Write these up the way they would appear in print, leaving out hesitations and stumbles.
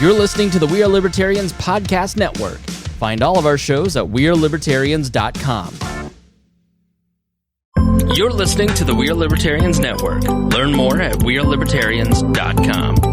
You're listening to the We Are Libertarians Podcast Network. Find all of our shows at wearelibertarians.com. You're listening to the We Are Libertarians Network. Learn more at wearelibertarians.com.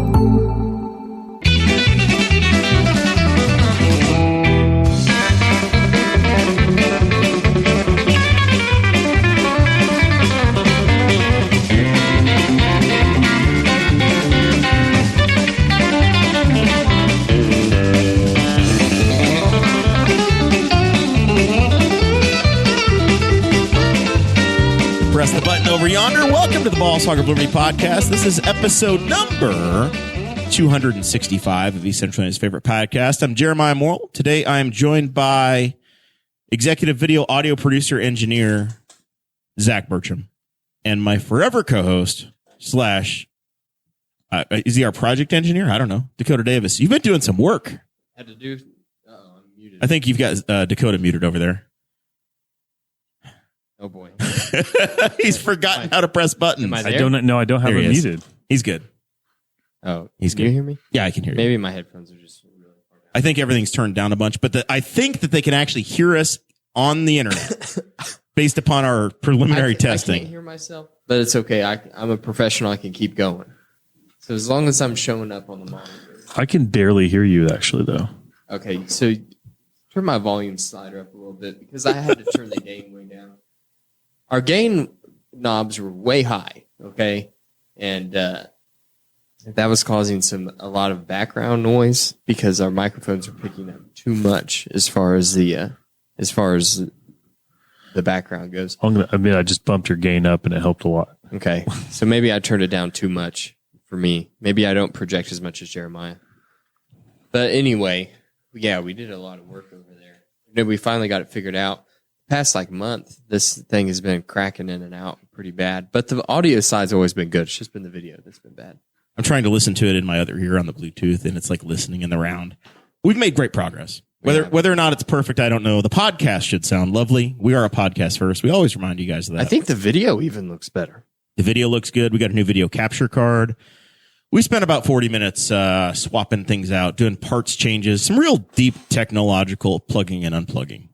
Press the button over yonder. Welcome to the Ball Hog of Liberty podcast. This is episode number 265 of East Central Indiana's favorite podcast. I'm Jeremiah Morrell. Today I am joined by executive video audio producer engineer Zach Burcham and my forever co-host slash is he our project engineer? I don't know. Dakota Davis. You've been doing some work. Had to do. I'm muted. I think you've got Dakota muted over there. Oh boy. He's forgotten how to press buttons. I I don't have There it he is. muted. He's good. Oh, He's can good. you hear me? Yeah, I can hear you. Maybe my headphones are just really far down. I think everything's turned down a bunch, but I think that they can actually hear us on the internet based upon our preliminary I testing. can't hear myself, but it's okay. I'm a professional. I can keep going. So as long as I'm showing up on the monitor. I can barely hear you, actually, though. Okay, so turn my volume slider up a little bit because I had to turn the gain way down. Our gain knobs were way high, okay? And that was causing a lot of background noise because our microphones were picking up too much as far as the background goes. I'm going to admit I just bumped your gain up, and it helped a lot. Okay, so maybe I turned it down too much for me. Maybe I don't project as much as Jeremiah. But anyway, yeah, we did a lot of work over there. And then we finally got it figured out. Past month, this thing has been cracking in and out pretty bad. But the audio side's always been good. It's just been the video that's been bad. I'm trying to listen to it in my other ear on the Bluetooth, and it's like listening in the round. We've made great progress. Whether or not it's perfect, I don't know. The podcast should sound lovely. We are a podcast first. We always remind you guys of that. I think the video even looks better. The video looks good. We got a new video capture card. We spent about 40 minutes swapping things out, doing parts changes, some real deep technological plugging and unplugging.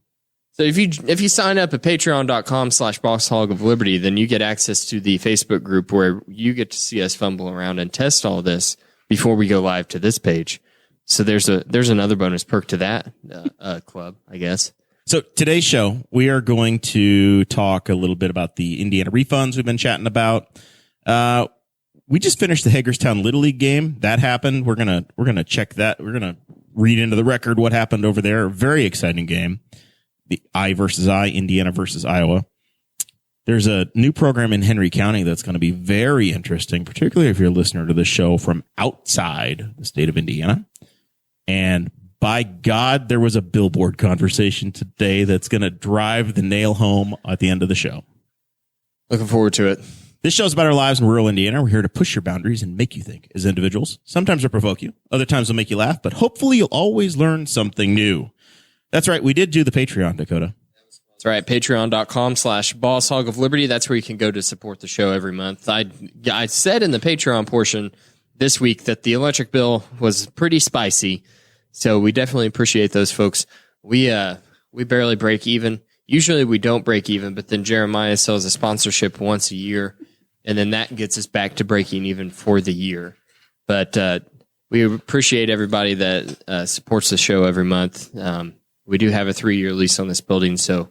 So if you sign up at patreon.com/BossHog of Liberty, then you get access to the Facebook group where you get to see us fumble around and test all this before we go live to this page. So there's another bonus perk to that club, I guess. So today's show, we are going to talk a little bit about the Indiana refunds we've been chatting about. We just finished the Hagerstown Little League game. That happened. We're gonna check that. We're gonna read into the record what happened over there. Very exciting game. The I versus I, Indiana versus Iowa. There's a new program in Henry County that's going to be very interesting, particularly if you're a listener to the show from outside the state of Indiana. And by God, there was a Billboard conversation today that's going to drive the nail home at the end of the show. Looking forward to it. This show's about our lives in rural Indiana. We're here to push your boundaries and make you think as individuals. Sometimes we'll provoke you. Other times we'll make you laugh, but hopefully you'll always learn something new. That's right. We did do the Patreon, Dakota. That's right. Patreon.com/BossHog of Liberty. That's where you can go to support the show every month. I said in the Patreon portion this week that the electric bill was pretty spicy. So we definitely appreciate those folks. We barely break even. Usually we don't break even, but then Jeremiah sells a sponsorship once a year, and then that gets us back to breaking even for the year. But we appreciate everybody that supports the show every month. We do have a 3-year lease on this building, so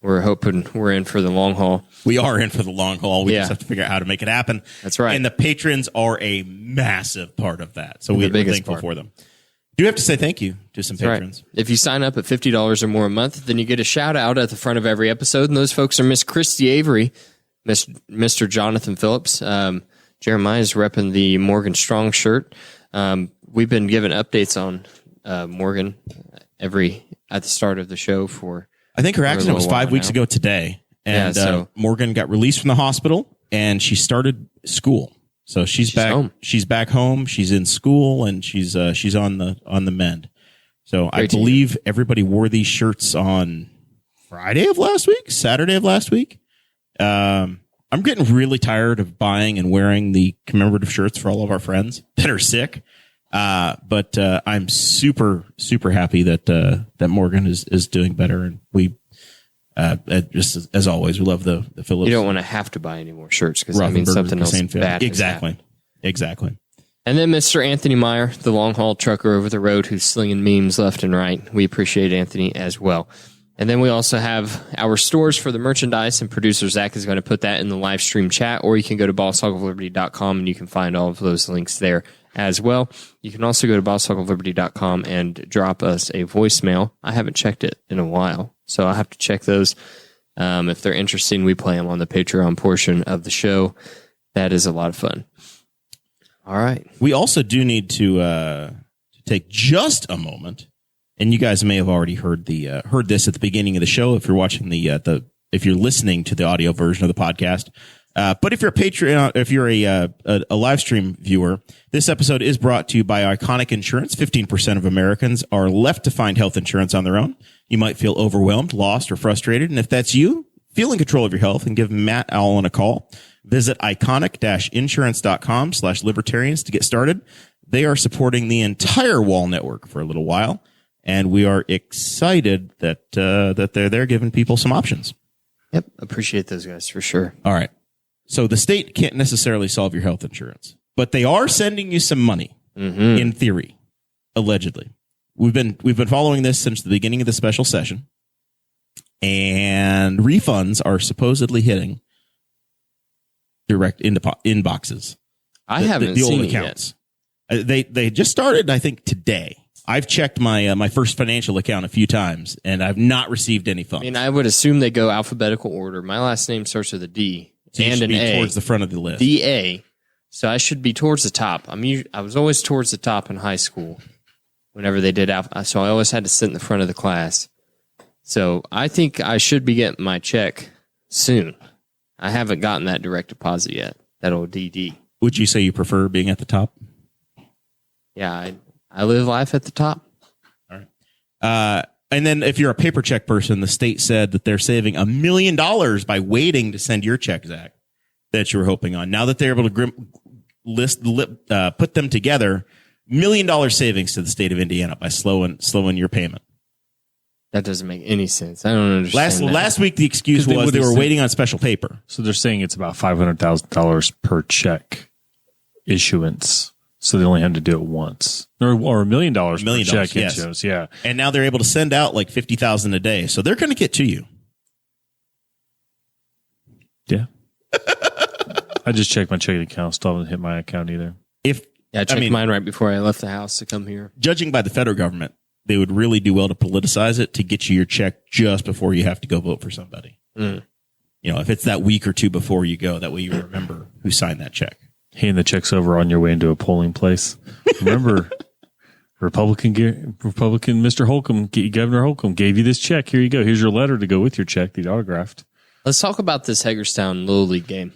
we're hoping we're in for the long haul. We are in for the long haul. We just have to figure out how to make it happen. That's right. And the patrons are a massive part of that. So we're thankful for them. Do have to say thank you to some patrons. Right. If you sign up at $50 or more a month, then you get a shout out at the front of every episode. And those folks are Miss Christy Avery, Mr. Jonathan Phillips. Jeremiah's repping the Morgan Strong shirt. We've been giving updates on Morgan at the start of the show for. I think her accident was 5 weeks ago today. And Morgan got released from the hospital and she started school. So she's back home. She's back home. She's in school and she's on the mend. So I believe everybody wore these shirts on Saturday of last week. I'm getting really tired of buying and wearing the commemorative shirts for all of our friends that are sick. But I'm super happy that Morgan is doing better, and we just as always we love the Phillips. You don't want to have to buy any more shirts because that means something else bad. Exactly. And then Mr. Anthony Meyer, the long haul trucker over the road who's slinging memes left and right. We appreciate Anthony as well. And then we also have our stores for the merchandise, and producer Zach is going to put that in the live stream chat, or you can go to bosshogofliberty.com and you can find all of those links there as well. You can also go to bosshogofliberty.com and drop us a voicemail. I haven't checked it in a while, so I'll have to check those. If they're interesting, we play them on the Patreon portion of the show. That is a lot of fun. All right. We also do need to take just a moment. And you guys may have already heard this at the beginning of the show if you're watching if you're listening to the audio version of the podcast. But if you're a Patreon, if you're a live stream viewer, this episode is brought to you by Iconic Insurance. 15% of Americans are left to find health insurance on their own. You might feel overwhelmed, lost, or frustrated. And if that's you, feel in control of your health and give Matt Allen a call. Visit iconic-insurance.com/libertarians to get started. They are supporting the entire WHOL network for a little while. And we are excited that they're there giving people some options. Yep. Appreciate those guys for sure. All right. So the state can't necessarily solve your health insurance, but they are sending you some money in theory, allegedly. We've been following this since the beginning of the special session, and refunds are supposedly hitting direct inboxes. I haven't seen old accounts. They just started, I think, today. I've checked my first financial account a few times, and I've not received any funds. I mean, I would assume they go alphabetical order. My last name starts with a D and an A. Towards the front of the list. D-A. So I should be towards the top. I was always towards the top in high school whenever they did alpha. So I always had to sit in the front of the class. So I think I should be getting my check soon. I haven't gotten that direct deposit yet, that old DD. Would you say you prefer being at the top? Yeah, I live life at the top. All right. And then if you're a paper check person, the state said that they're saving $1 million by waiting to send your check, Zach, that you were hoping on. Now that they're able to put them together, $1 million savings to the state of Indiana by slowing your payment. That doesn't make any sense. I don't understand. Last week, the excuse was they were waiting on special paper. So they're saying it's about $500,000 per check issuance. So they only have to do it once, or $1 million per check issuance. Yeah, and now they're able to send out like 50,000 a day, so they're going to get to you. Yeah, I just checked my checking account. Still haven't hit my account either. I checked mine right before I left the house to come here. Judging by the federal government, they would really do well to politicize it to get you your check just before you have to go vote for somebody. You know, if it's that week or two before you go, that way you remember who signed that check. Hand the checks over on your way into a polling place. Remember, Republican Mr. Holcomb, Governor Holcomb gave you this check. Here you go. Here's your letter to go with your check, the autographed. Let's talk about this Hagerstown Little League game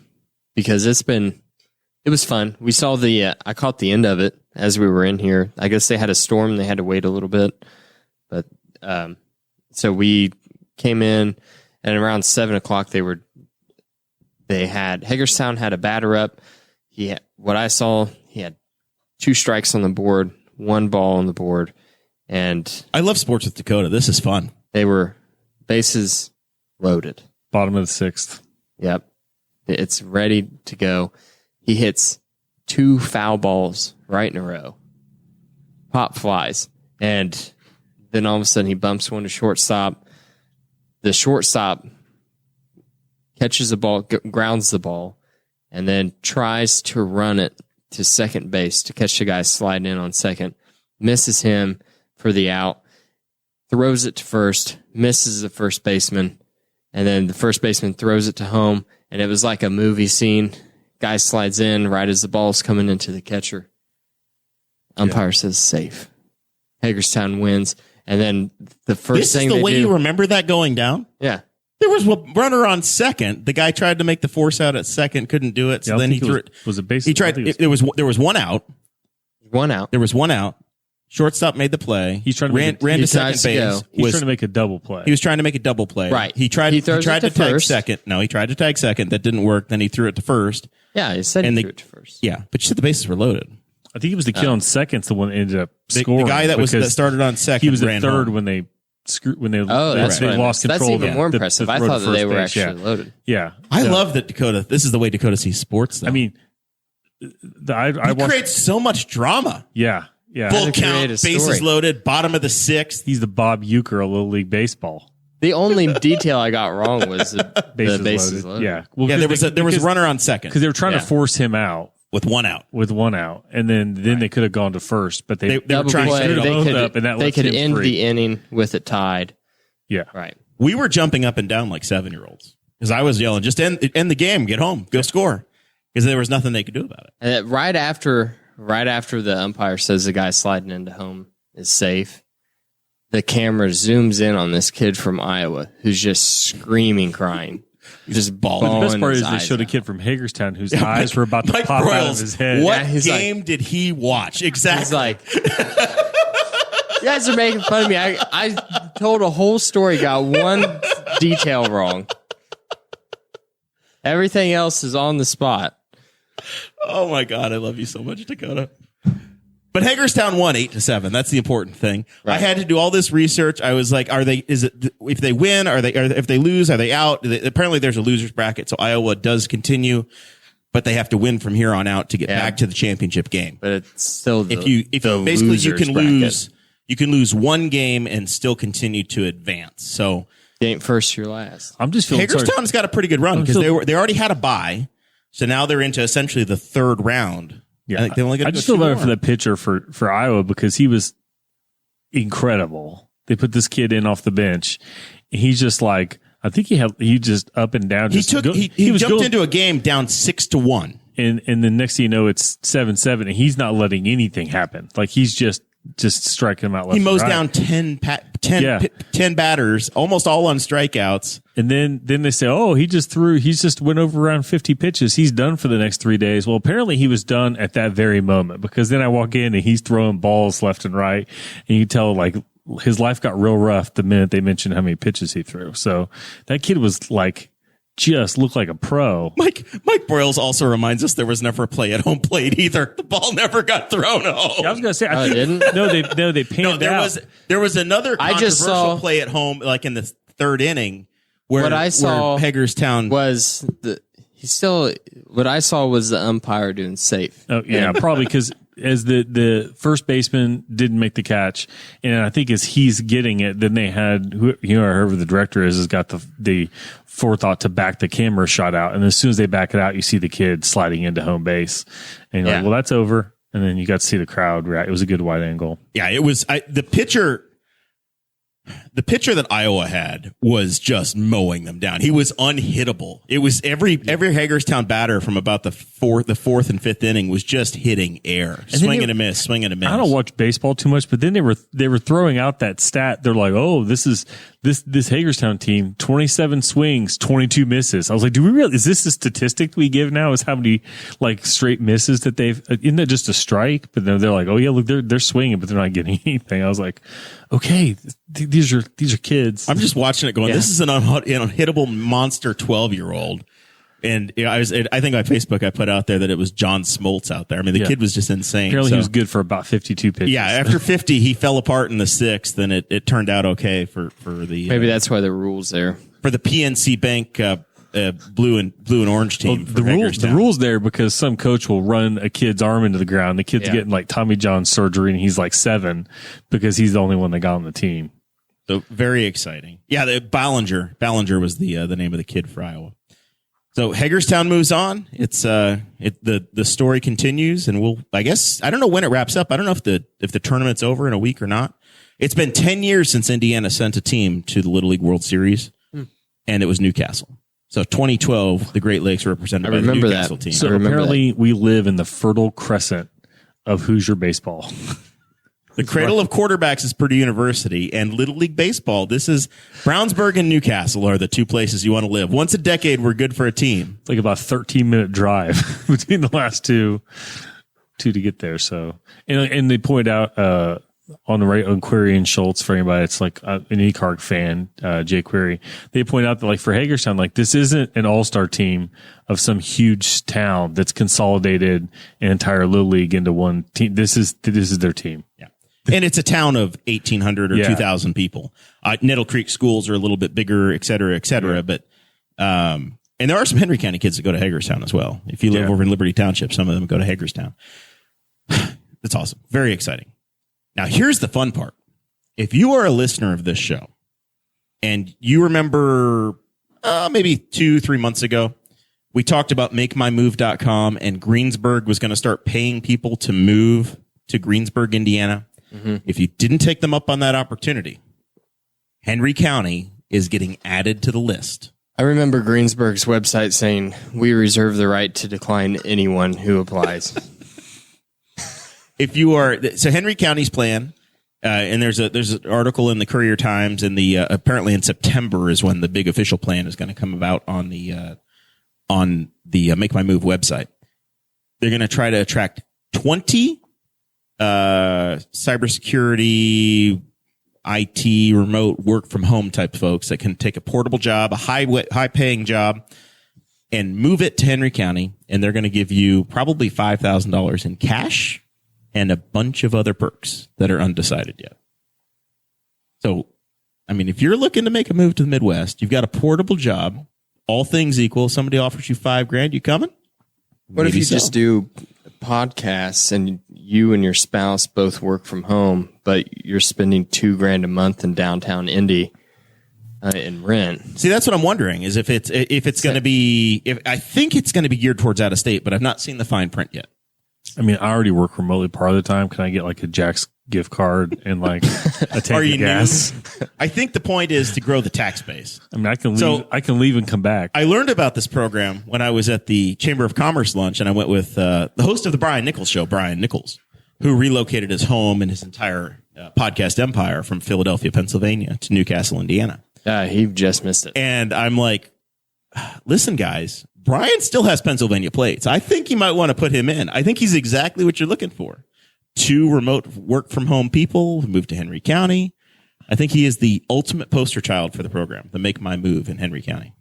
because it was fun. We saw I caught the end of it as we were in here. I guess they had a storm. They had to wait a little bit, but so we came in, and around 7:00 Hagerstown had a batter up. He had 2 strikes on the board, 1 ball on the board, and I love sports with Dakota. This is fun. They were bases loaded. Bottom of the 6th. Yep. It's ready to go. He hits 2 foul balls right in a row. Pop flies. And then all of a sudden he bumps one to shortstop. The shortstop catches the ball, grounds the ball, and then tries to run it to second base to catch the guy sliding in on second. Misses him for the out. Throws it to first. Misses the first baseman. And then the first baseman throws it to home. And it was like a movie scene. Guy slides in right as the ball's coming into the catcher. Umpire says safe. Hagerstown wins. And then the first thing This is the way you remember that going down? Yeah. There was a runner on second. The guy tried to make the force out at second, couldn't do it. So then he threw it. Was it base? He tried. There was one out. One out. There was one out. Shortstop made the play. He's trying to ran to second base. He's trying to make a double play. He was trying to make a double play. Right. He tried to tag first. second. No, he tried to tag second. That didn't work. Then he threw it to first. Yeah, he said he threw it to first. Yeah, but you said the bases were loaded. I think it was the kid on second's the one that ended up scoring. The guy that started on second. He was the ran third home. when they that's they lost control. That's even of more impressive. I throw thought to that they first were base. actually loaded. Yeah. I love that Dakota. This is the way Dakota sees sports. Though. I mean, he watched, creates so much drama. Yeah. Full to create count, a bases story. loaded, bottom of the sixth. He's the Bob Uecker of Little League Baseball. The only detail I got wrong was the bases loaded. Yeah. Well, Yeah, there was a runner on second because they were trying to force him out with one out. And then they could have gone to first, but they were Double trying play, to they load could, up, and that they left could him end free. the inning with it tied. Yeah. Right. We were jumping up and down like 7-year-olds because I was yelling, "Just end the game, get home, go score," because there was nothing they could do about it. And right after the umpire says the guy sliding into home is safe, the camera zooms in on this kid from Iowa who's just screaming, crying, just bawling. The best part his is they eyes showed a out. kid from Hagerstown whose eyes were about to Mike pop out Broyles, of his head. What Yeah, game did he watch exactly? He's like, you guys are making fun of me. I told a whole story, got one detail wrong. Everything else is on the spot. Oh my God, I love you so much, Dakota. But Hagerstown won 8-7. That's the important thing. Right. I had to do all this research. I was like, if they win, if they lose, are they out? Apparently there's a loser's bracket. So Iowa does continue, but they have to win from here on out to get back to the championship game. But it's still If you basically you can bracket. lose one game and still continue to advance. So You ain't first, you're last. I'm just feeling sorry. Hagerstown's got a pretty good run because they already had a bye. So now they're into essentially the third round. Yeah, I think they only got I just feel better for the pitcher for Iowa because he was incredible. They put this kid in off the bench. He's just like, I think he just up and down. He jumped into a game down 6-1. And the next thing you know, it's 7-7, and he's not letting anything happen. Like he's just striking them out left. He mows and right. down 10 batters, almost all on strikeouts. And then they say, oh, he's just went over around 50 pitches. He's done for the next 3 days. Well, apparently he was done at that very moment because then I walk in and he's throwing balls left and right. And you tell like his life got real rough the minute they mentioned how many pitches he threw. So that kid was like, just looked like a pro. Mike Broyles also reminds us there was never a play at home plate either. The ball never got thrown home. Yeah, I was going to say, I it didn't? they panned out. There was another I just controversial saw- play at home, like in the third inning, where What I saw where Hagerstown was what I saw was the umpire doing safe. Oh yeah, probably because as the first baseman didn't make the catch, and I think as he's getting it, then they had whoever the director has got the forethought to back the camera shot out, and as soon as they back it out, you see the kid sliding into home base, and you're like, well, that's over, and then you got to see the crowd react. It was a good wide angle. Yeah, it was the pitcher. The pitcher that Iowa had was just mowing them down. He was unhittable. It was every Hagerstown batter from about the fourth and fifth inning was just hitting air, swing and a miss. I don't watch baseball too much, but then they were throwing out that stat. They're like, oh, this Hagerstown team, 27 swings, 22 misses. I was like, is this a statistic we give now? Is how many like straight misses that isn't that just a strike? But then they're like, oh yeah, look, they're swinging, but they're not getting anything. I was like, okay, these are kids. I'm just watching it going, this is an unhittable monster 12-year-old. And I think on Facebook I put out there that it was John Smoltz out there. I mean, the kid was just insane. Apparently he was good for about 52 pitches. Yeah, after 50, he fell apart in the sixth, and it turned out okay for the Maybe that's why the rule's there. For the PNC Bank blue and orange team. Well, the rule's there because some coach will run a kid's arm into the ground. The kid's getting like Tommy John surgery, and he's like 7 because he's the only one that got on the team. So very exciting. Yeah, the Ballinger was the name of the kid for Iowa. So Hagerstown moves on. It's the story continues, and I don't know when it wraps up. I don't know if the tournament's over in a week or not. It's been 10 years since Indiana sent a team to the Little League World Series, and it was Newcastle. So 2012, the Great Lakes were represented by the Newcastle team. So apparently we live in the fertile crescent of Hoosier baseball. The cradle of quarterbacks is Purdue University, and Little League Baseball. This is Brownsburg and Newcastle are the two places you want to live. Once a decade, we're good for a team. It's like about a 13-minute drive between the last two to get there. So, and they point out on the right on Query and Schultz for anybody that's like an ECARG fan, Jay Query. They point out that like for Hagerstown, like this isn't an all-star team of some huge town that's consolidated an entire little league into one team. This is their team. Yeah. And it's a town of 1,800 or 2,000 people. Nettle Creek schools are a little bit bigger, et cetera, et cetera. Yeah. But, and there are some Henry County kids that go to Hagerstown as well. If you live over in Liberty Township, some of them go to Hagerstown. That's awesome. Very exciting. Now, here's the fun part. If you are a listener of this show and you remember maybe 2-3 months ago, we talked about MakeMyMove.com and Greensburg was going to start paying people to move to Greensburg, Indiana. Mm-hmm. If you didn't take them up on that opportunity, Henry County is getting added to the list. I remember Greensburg's website saying, "We reserve the right to decline anyone who applies." If you are, so Henry County's plan, and there's an article in the Courier Times, and apparently in September is when the big official plan is going to come about on the Make My Move website. They're going to try to attract 20 cybersecurity, IT, remote work from home type folks that can take a portable job, a high paying job, and move it to Henry County. And they're going to give you probably $5,000 in cash and a bunch of other perks that are undecided yet. So, I mean, if you're looking to make a move to the Midwest, you've got a portable job, all things equal, somebody offers you $5,000, you coming? What if you just do podcasts and you and your spouse both work from home, but you're spending $2,000 a month in downtown Indy in rent? See, that's what I'm wondering is if it's going to be, I think it's going to be geared towards out of state, but I've not seen the fine print yet. I mean, I already work remotely part of the time. Can I get like a Jack's gift card and like a tank of gas? I think the point is to grow the tax base. I mean, I can leave and come back. I learned about this program when I was at the Chamber of Commerce lunch, and I went with the host of the Brian Nichols show, Brian Nichols, who relocated his home and his entire podcast empire from Philadelphia, Pennsylvania to Newcastle, Indiana. Yeah, he just missed it. And I'm like, listen, guys, Brian still has Pennsylvania plates. I think you might want to put him in. I think he's exactly what you're looking for. 2 remote work from home people who moved to Henry County. I think he is the ultimate poster child for the program, the Make My Move in Henry County.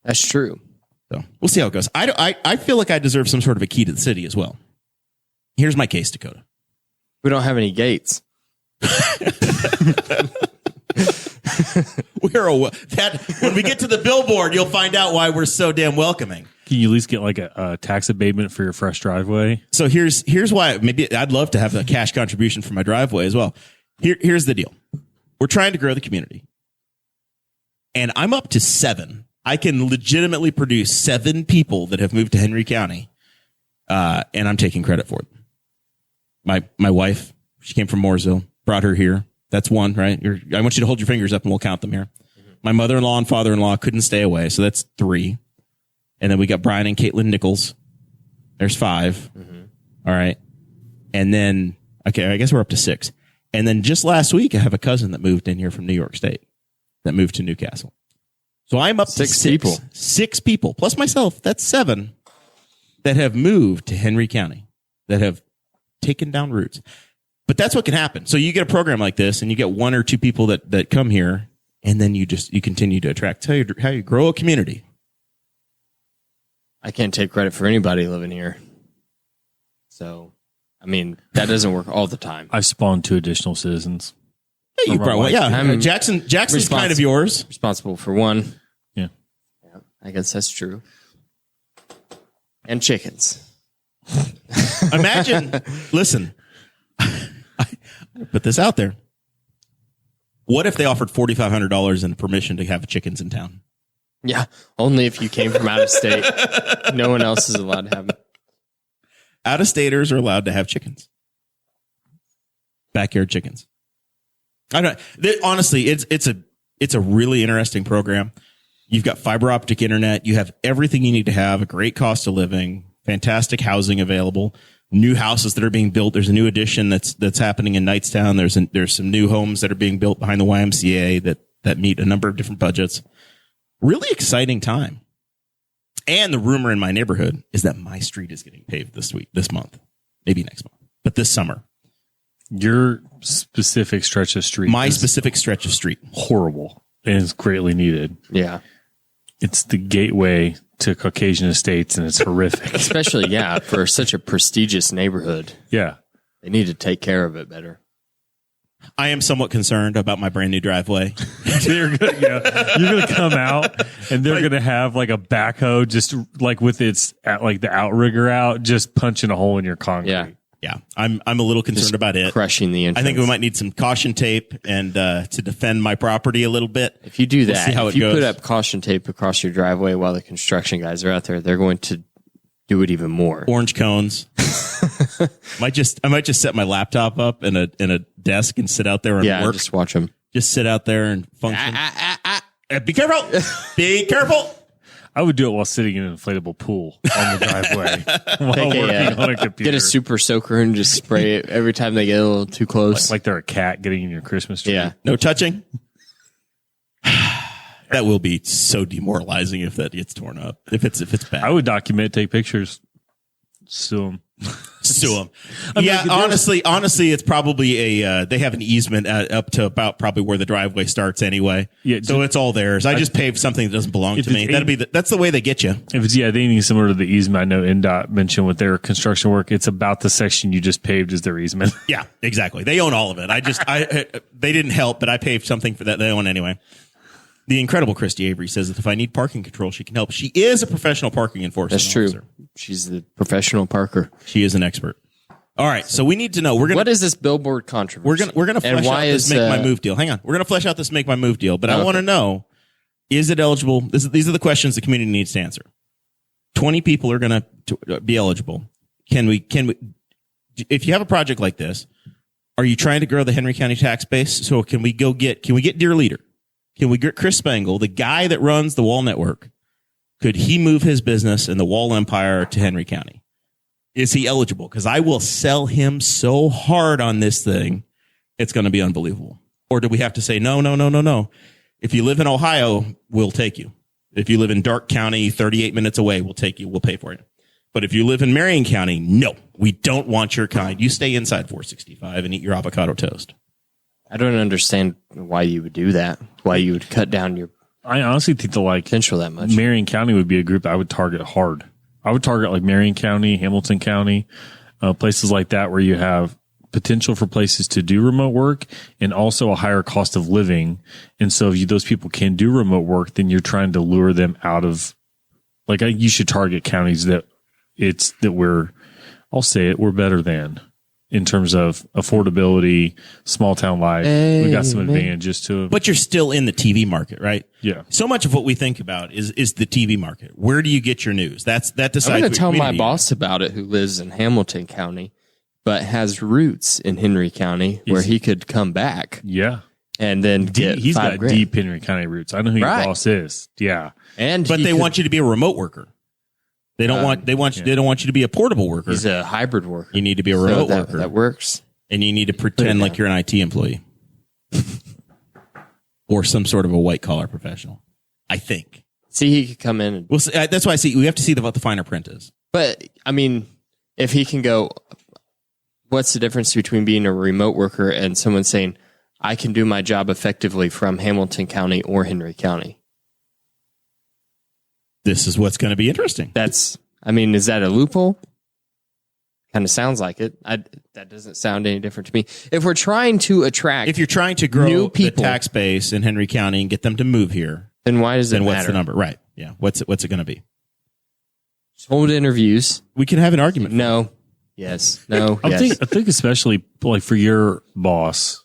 That's true. So we'll see how it goes. I feel like I deserve some sort of a key to the city as well. Here's my case, Dakota. We don't have any gates. When we get to the billboard, you'll find out why we're so damn welcoming. Can you at least get like a tax abatement for your fresh driveway? So here's why. Maybe I'd love to have a cash contribution for my driveway as well. Here's the deal. We're trying to grow the community. And I'm up to 7. I can legitimately produce 7 people that have moved to Henry County. And I'm taking credit for it. My wife, she came from Mooresville, brought her here. That's 1, right? I want you to hold your fingers up and we'll count them here. Mm-hmm. My mother-in-law and father-in-law couldn't stay away. So that's 3. And then we got Brian and Caitlin Nichols. There's 5. Mm-hmm. All right. And then, okay, I guess we're up to 6. And then just last week, I have a cousin that moved in here from New York State that moved to Newcastle. So I'm up to 6 people. 6 people, plus myself. That's 7 that have moved to Henry County, that have taken down roots. But that's what can happen. So you get a program like this and you get 1 or 2 people that come here, and then you continue to attract. How you grow a community. I can't take credit for anybody living here. So, I mean, that doesn't work all the time. I've spawned 2 additional citizens. Yeah, you probably, yeah. Jackson's kind of yours. Responsible for 1. Yeah. I guess that's true. And chickens. Imagine, listen, put this out there. What if they offered $4,500 in permission to have chickens in town? Yeah, only if you came from out of state. No one else is allowed to have them. Out-of-staters are allowed to have chickens. Backyard chickens. I don't. Honestly, it's a really interesting program. You've got fiber optic internet. You have everything you need to have. A great cost of living. Fantastic housing available. New houses that are being built. There's a new addition that's happening in Knightstown. There's some new homes that are being built behind the YMCA that meet a number of different budgets. Really exciting time. And the rumor in my neighborhood is that my street is getting paved this month, maybe next month, but this summer. Your specific stretch of street. My specific stretch of street. Horrible. And it's greatly needed. Yeah. It's the gateway to Caucasian estates, and it's horrific. Especially, for such a prestigious neighborhood. Yeah. They need to take care of it better. I am somewhat concerned about my brand new driveway. You're going to come out, and they're going to have like a backhoe just like with its like the outrigger out, just punching a hole in your concrete. Yeah. Yeah, I'm a little concerned about it. Crushing the entrance. I think we might need some caution tape and to defend my property a little bit. If you do that, see how if it you goes. put up caution tape across your driveway while the construction guys are out there, they're going to do it even more. Orange cones. I might just set my laptop up in a desk and sit out there and work. Just watch them. Just sit out there and function. Be careful! Be careful! I would do it while sitting in an inflatable pool on the driveway while working on a computer. Get a super soaker and just spray it every time they get a little too close. Like they're a cat getting in your Christmas tree. Yeah. No touching. That will be so demoralizing if that gets torn up. If it's bad. I would document, take pictures, sue them. Sue them. Yeah, honestly, it's probably they have an easement up to about probably where the driveway starts anyway. Yeah, so it's all theirs. I just paved something that doesn't belong to me. That's the way they get you. If it's anything similar to the easement, I know NDOT mentioned with their construction work, it's about the section you just paved as their easement. Yeah, exactly. They own all of it. They didn't help, but I paved something for that they own anyway. The incredible Christy Avery says that if I need parking control, she can help. She is a professional parking enforcement officer. That's true. She's the professional parker. She is an expert. All right, so we need to know. What is this billboard controversy? We're gonna flesh out this make my move deal. Hang on, we're gonna flesh out this make my move deal. But I want to know: is it eligible? These are the questions the community needs to answer. 20 people are gonna be eligible. Can we? If you have a project like this, are you trying to grow the Henry County tax base? So can we get Dear Leader? Can we get Chris Spangle, the guy that runs the WHOL network? Could he move his business in the WHOL empire to Henry County? Is he eligible? Because I will sell him so hard on this thing, it's going to be unbelievable. Or do we have to say, no. If you live in Ohio, we'll take you. If you live in Darke County, 38 minutes away, we'll take you. We'll pay for you. But if you live in Marion County, no, we don't want your kind. You stay inside 465 and eat your avocado toast. I don't understand why you would do that. Why you would cut down your I honestly think potential that much. Marion County would be a group I would target hard. I would target like Marion County, Hamilton County, places like that where you have potential for places to do remote work and also a higher cost of living. And so if those people can do remote work, then you're trying to lure them out of you should target counties that we're better than. In terms of affordability, small town life, we got some advantages to it. But you're still in the TV market, right? Yeah. So much of what we think about is the TV market. Where do you get your news? That decides. I'm going to tell my boss about it, who lives in Hamilton County, but has roots in Henry County, where he could come back. Yeah. And then he's got deep Henry County roots. I know who your boss is. Yeah. But they want you to be a remote worker. They don't want you to be a portable worker. He's a hybrid worker. You need to be a remote worker. That works. And you need to pretend like you're an IT employee. Or some sort of a white collar professional. I think. See, he could come in and that's why I see we have to see what the finer print is. But I mean, if he can go, what's the difference between being a remote worker and someone saying, I can do my job effectively from Hamilton County or Henry County? This is what's going to be interesting. Is that a loophole? Kind of sounds like it. That doesn't sound any different to me. If you're trying to grow new people, the tax base in Henry County and get them to move here, then why does it matter? What's the number? Right. Yeah. What's it going to be? Just hold interviews. We can have an argument. No. Yes. No. I think especially like for your boss,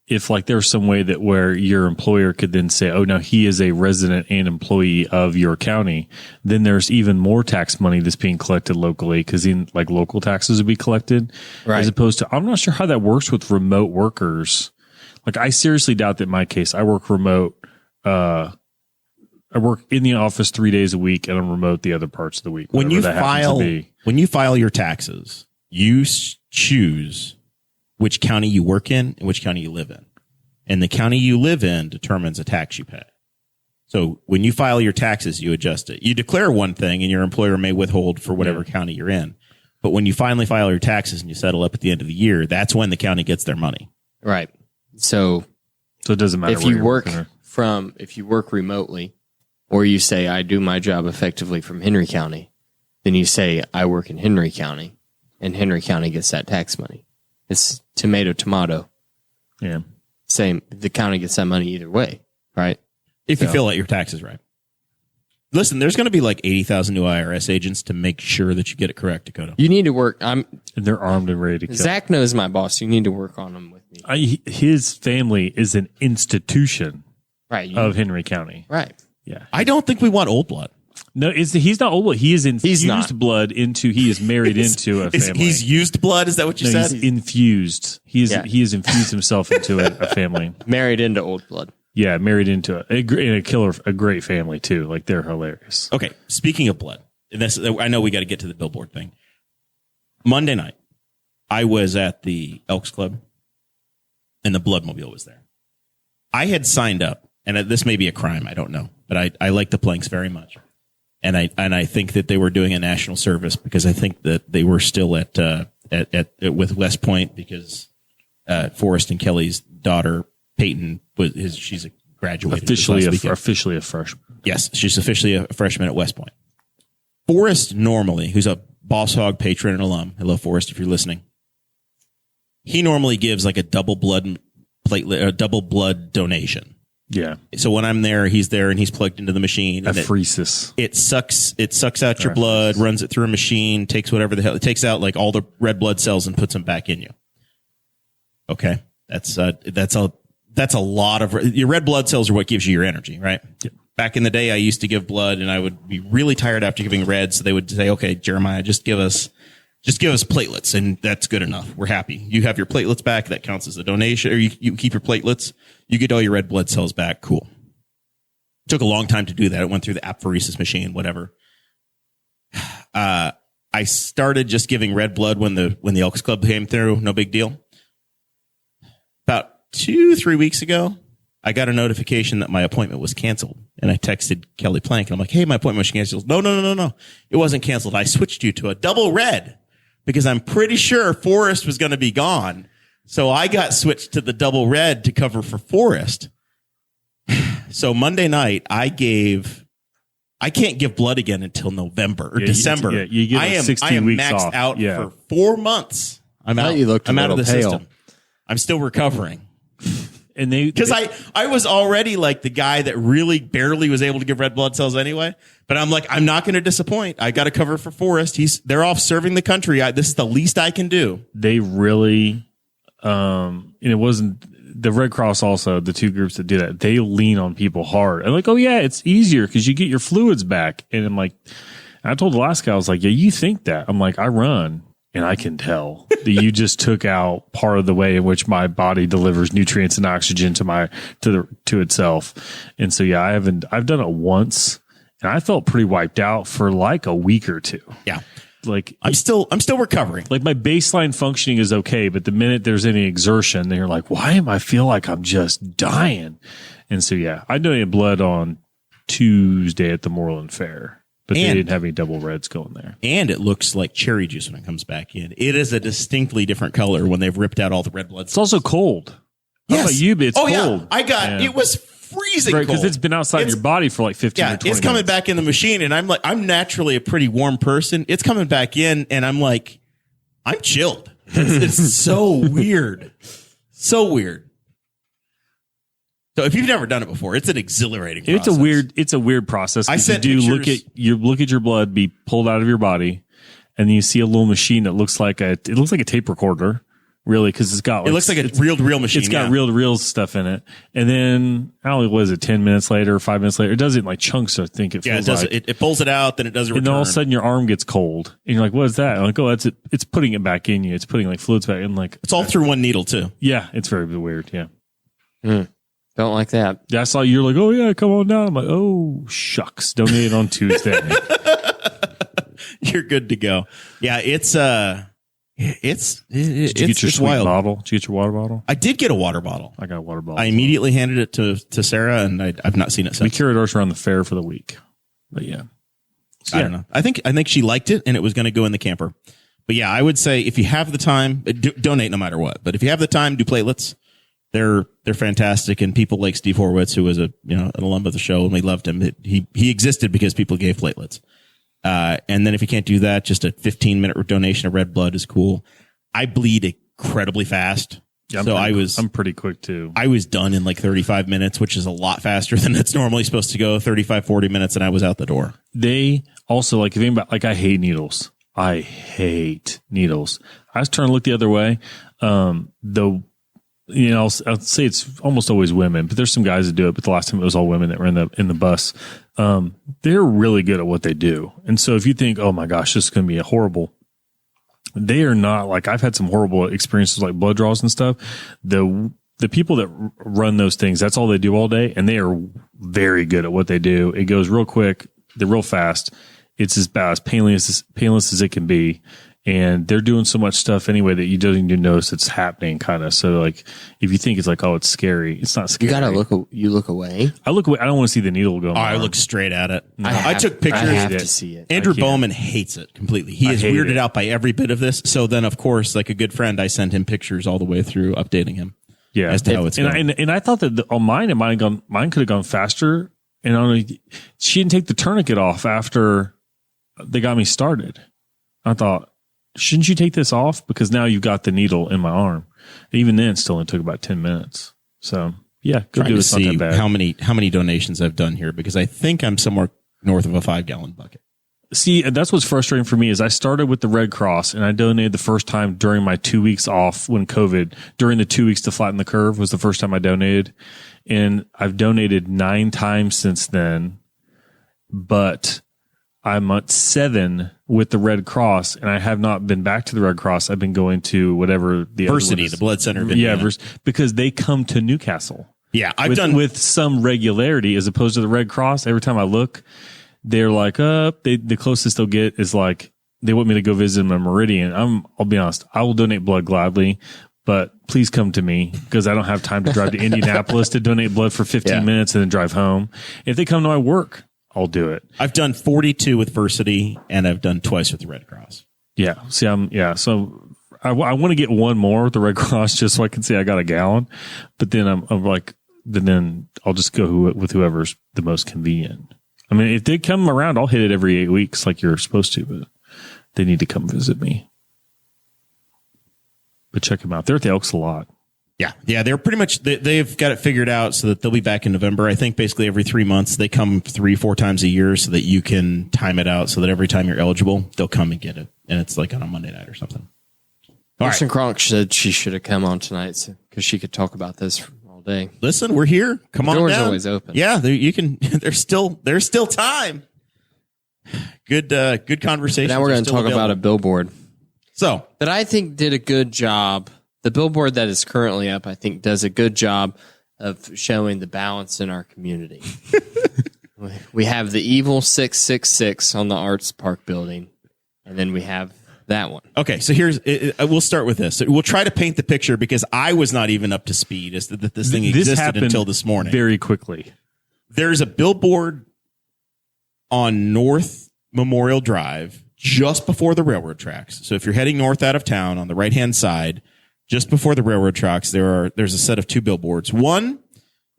if like there's some way that where your employer could then say, oh, now he is a resident and employee of your county, then there's even more tax money that's being collected locally because local taxes would be collected. Right. As opposed to, I'm not sure how that works with remote workers. Like I seriously doubt that in my case, I work remote. I work in the office 3 days a week and I'm remote the other parts of the week. When you file your taxes, you choose which county you work in and which county you live in. And the county you live in determines the tax you pay. So when you file your taxes, you adjust it. You declare one thing and your employer may withhold for whatever county you're in. But when you finally file your taxes and you settle up at the end of the year, that's when the county gets their money. Right. So it doesn't matter if you work remotely, or you say I do my job effectively from Henry County, then you say I work in Henry County, and Henry County gets that tax money. It's tomato. Yeah. Same. The county gets that money either way, right? If you fill out your taxes right. Listen, there's going to be like 80,000 new IRS agents to make sure that you get it correct, Dakota. You need to work. And they're armed and ready to kill. Zach knows my boss. You need to work on him with me. His family is an institution Right. of Henry County. Right. Yeah. I don't think we want old blood. No, he's not old blood. He is infused not. blood into. He is married into a family. He's used blood. Is that what you said? He's infused. He has infused himself into a family. Married into old blood. Yeah, married into a great family too. Like they're hilarious. Okay, speaking of blood, I know we got to get to the Billboard thing. Monday night, I was at the Elks Club, and the Bloodmobile was there. I had signed up, and this may be a crime, I don't know, but I like the Planks very much, and I think that they were doing a national service because I think that they were still at with West Point because Forrest and Kelly's daughter Peyton she's a graduate officially a freshman. Yes, she's officially a freshman at West Point. Forrest normally, who's a Boss Hog patron and alum, hello Forrest if you're listening. He normally gives like a double blood platelet, a double blood donation. Yeah. So when I'm there, he's there and he's plugged into the machine. Apheresis. It sucks out your blood, runs it through a machine, takes whatever the hell it takes out, like all the red blood cells and puts them back in you. Okay, that's a lot of your red blood cells are what gives you your energy, right? Yep. Back in the day, I used to give blood and I would be really tired after giving red. So they would say, okay, Jeremiah, just give us platelets and that's good enough. We're happy. You have your platelets back. That counts as a donation, or you keep your platelets. You get all your red blood cells back. Cool. Took a long time to do that. It went through the apheresis machine, whatever. I started just giving red blood when the Elks Club came through. No big deal. About 2-3 weeks ago, I got a notification that my appointment was canceled. And I texted Kelly Plank and I'm like, hey, my appointment was canceled. No. It wasn't canceled. I switched you to a double red because I'm pretty sure Forrest was going to be gone. So I got switched to the double red to cover for Forrest. So Monday night, I can't give blood again until November or December. You get like 16 weeks maxed off. out for 4 months. I'm out. I'm out of the system. I'm still recovering. And because I was already like the guy that really barely was able to give red blood cells anyway. But I'm like, I'm not going to disappoint. I got to cover for Forrest. They're off serving the country. This is the least I can do. They really, and it wasn't the Red Cross also, the two groups that do that, they lean on people hard. And like, oh yeah, it's easier because you get your fluids back. And I'm like, I told the last guy, I was like, yeah, you think that? I'm like, I run. And I can tell that you just took out part of the way in which my body delivers nutrients and oxygen to itself. And so, yeah, I've done it once and I felt pretty wiped out for like a week or two. Yeah. Like I'm still recovering. Like my baseline functioning is okay. But the minute there's any exertion, then you're like, why am I feel like I'm just dying? And so, yeah, I donated blood on Tuesday at the Moreland Fair. But they didn't have any double reds going there. And it looks like cherry juice when it comes back in. It is a distinctly different color when they've ripped out all the red blood cells. It's also cold. How about you? But it's cold. Yeah. It was freezing cold. Because it's been outside your body for like 15 or 20 minutes. It's coming back in the machine. And I'm naturally a pretty warm person. It's coming back in and I'm like, I'm chilled. It's so weird. So weird. So if you've never done it before, it's an exhilarating process. It's a weird process. I said look at your blood be pulled out of your body, and then you see a little machine that looks like a tape recorder, really, because it looks like a reel-to-reel machine. It's got reel-to-reel stuff in it, and then I don't know, what is it, 10 minutes later, 5 minutes later, it does it in like chunks. I think it feels like it pulls it out, then it does a return. And then all of a sudden your arm gets cold, and you're like, "What is that?" I'm like, "Oh, that's it. It's putting it back in you. It's putting like fluids back in." Like it's all through one needle too. Yeah, it's very weird. Yeah. Don't like that. Yeah, I saw you're like, oh yeah, come on down. I'm like, oh shucks, donate on Tuesday. You're good to go. Yeah, it's Did you get your sweet wild. bottle? Did you get your water bottle? I did get a water bottle. I got a water bottle. I immediately handed it to Sarah, and I've not seen it since. We carried ours around the fair for the week, but yeah. I don't know. I think she liked it, and it was going to go in the camper. But yeah, I would say if you have the time, donate no matter what. But if you have the time, do platelets. They're fantastic, and people like Steve Horowitz, who was an alum of the show, and we loved him. He existed because people gave platelets. And then if you can't do that, just a 15-minute donation of red blood is cool. I bleed incredibly fast. Yeah, I'm pretty quick too. I was done in like 35 minutes, which is a lot faster than it's normally supposed to go. 35, 40 minutes, and I was out the door. They also, like, if anybody, like, I hate needles. I was trying to look the other way. I'll say it's almost always women, but there's some guys that do it. But the last time it was all women that were in the bus. They're really good at what they do. And so if you think, oh my gosh, this is going to be a horrible, they are not. Like, I've had some horrible experiences like blood draws and stuff. The people that run those things, that's all they do all day. And they are very good at what they do. It goes real quick. They're real fast. It's as painless as it can be. And they're doing so much stuff anyway that you don't even notice it's happening, kind of. So, like, if you think it's like, oh, it's scary, it's not scary. You gotta look away. I look away. I don't want to see the needle go. I look straight at it. No. I took pictures. I have to see it. Andrew Bowman hates it completely. He is weirded out by every bit of this. So then, of course, like a good friend, I sent him pictures all the way through, updating him. Yeah, as to how it's going. And I thought that on mine, mine could have gone faster. And I don't know, she didn't take the tourniquet off after they got me started. I thought, shouldn't you take this off? Because now you've got the needle in my arm. Even then, it still only took about 10 minutes. So, yeah, go do it. It's not that bad. How many donations I've done here, because I think I'm somewhere north of a 5-gallon bucket. See, that's what's frustrating for me is I started with the Red Cross, and I donated the first time during my 2 weeks off when COVID, during the 2 weeks to flatten the curve was the first time I donated. And I've donated 9 times since then, but I'm at 7 with the Red Cross, and I have not been back to the Red Cross. I've been going to whatever the Versity, the blood center of Indiana. Yeah, because they come to Newcastle. Yeah, I've done with some regularity as opposed to the Red Cross. Every time I look, they're like, the closest they'll get is like, they want me to go visit my Meridian. I'll be honest, I will donate blood gladly, but please come to me because I don't have time to drive to Indianapolis to donate blood for 15 minutes and then drive home. If they come to my work, I'll do it. I've done 42 with Versity, and I've done twice with the Red Cross. Yeah. See, so I want to get one more with the Red Cross just so I can say I got a gallon. But then I'm like, then I'll just go with whoever's the most convenient. I mean, if they come around, I'll hit it every 8 weeks like you're supposed to, but they need to come visit me. But check them out. They're at the Elks a lot. Yeah, they're pretty much, they've got it figured out so that they'll be back in November. I think basically every 3 months. They come 3-4 times a year so that you can time it out so that every time you're eligible, they'll come and get it. And it's like on a Monday night or something. Carson Kronk said she should have come on tonight because she could talk about this all day. Listen, we're here. Come on down. The door's always open. Yeah, you can. There's still time. Good conversation. Now we're going to talk about a billboard. So that I think did a good job. The billboard that is currently up, I think, does a good job of showing the balance in our community. We have the evil 666 on the Arts Park building, and then we have that one. Okay, so we'll start with this. We'll try to paint the picture because I was not even up to speed as that this thing existed until this morning. Very quickly. There's a billboard on North Memorial Drive just before the railroad tracks. So if you're heading north out of town on the right-hand side, just before the railroad tracks, there's a set of 2 billboards. One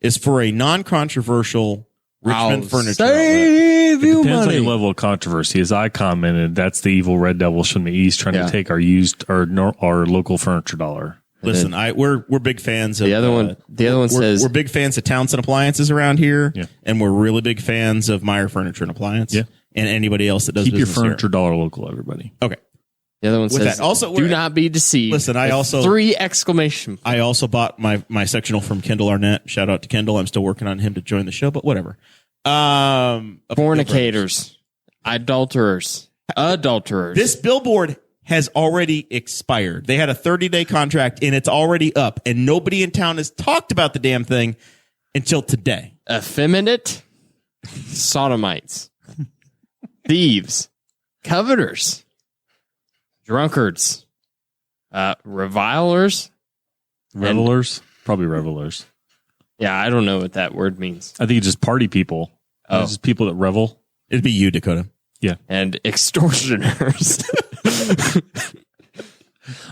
is for a non-controversial Richmond furniture outlet. It depends on your level of controversy. As I commented, that's the evil red devils from the east trying to take our local furniture dollar. Listen, we're big fans of the other one. The other one says we're big fans of Townsend Appliances around here, and we're really big fans of Meyer Furniture and Appliance, and anybody else that does keep your business furniture here. dollar local. Everybody, okay. The other one says, also, do not be deceived. Listen, I also 3 exclamation points. I also bought my sectional from Kendall Arnett. Shout out to Kendall. I'm still working on him to join the show, but whatever. Fornicators, adulterers. This billboard has already expired. They had a 30-day contract, and it's already up, and nobody in town has talked about the damn thing until today. Effeminate, sodomites, thieves, coveters, drunkards, revilers, probably revelers. Yeah, I don't know what that word means. I think it's just party people. It's just people that revel. It'd be you, Dakota. Yeah. And extortioners.